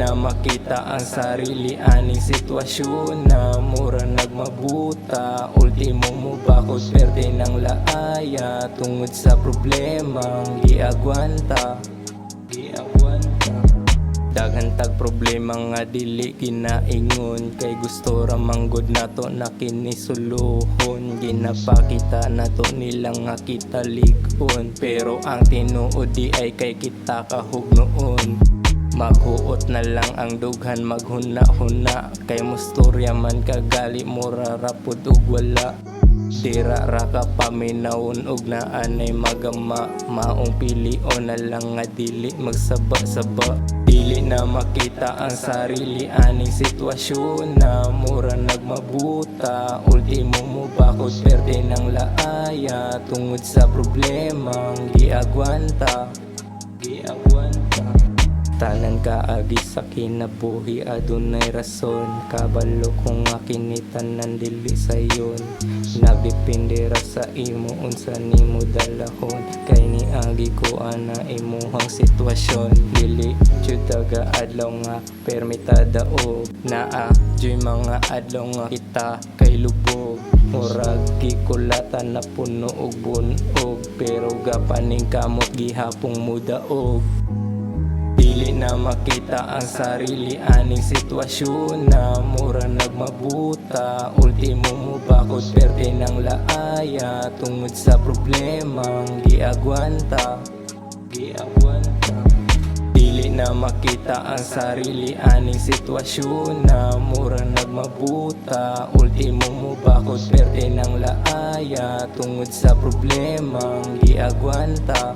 na makita ang sarili aning sitwasyon na mura nagmabuta. Ultimo mo bakod perte ng laaya tungod sa problemang giagwanta. Daghan tag problema nga dili ginaingon, kay gusto ra manggod nato na kinisuluhon. Ginapakita nato nilang nga kita ligon, pero ang tinuod di ay kay kita kahugnoon. Maghuot na lang ang dughan maghuna-huna, kay mustorya man kagali mura rapod ug wala. Dira ra ka paminawon og naanay magama, maong pilion na lang nga dili magsaba-saba. Dili na makita ang sarili aning sitwasyon na mura nagmabuta. Ultimo mo bakod perte ng laaya tungod sa problemang giagwanta. Tanan kaagi sa kinabuhi adunay rason, kabalo kung makinitan dili sayon. Nagdepende ra sa imo unsa nimo dalahon, kay niagi ko ana imuhang sitwasyon. Dili jud daga adlaw nga permitada o naa joy mga adlaw nga kita kay lubog. Murag gikulatan na puno og bunog, pero gapaning kamot gihapong mudaog. Dili na makita ang sarili aning sitwasyon na mura nagmabuta. Ultimo mo bakod perte ng laaya tungod sa problemang giagwanta. Dili na makita ang sarili aning sitwasyon na mura nagmabuta. Ultimo mo bakod perte ng laaya tungod sa problemang giagwanta.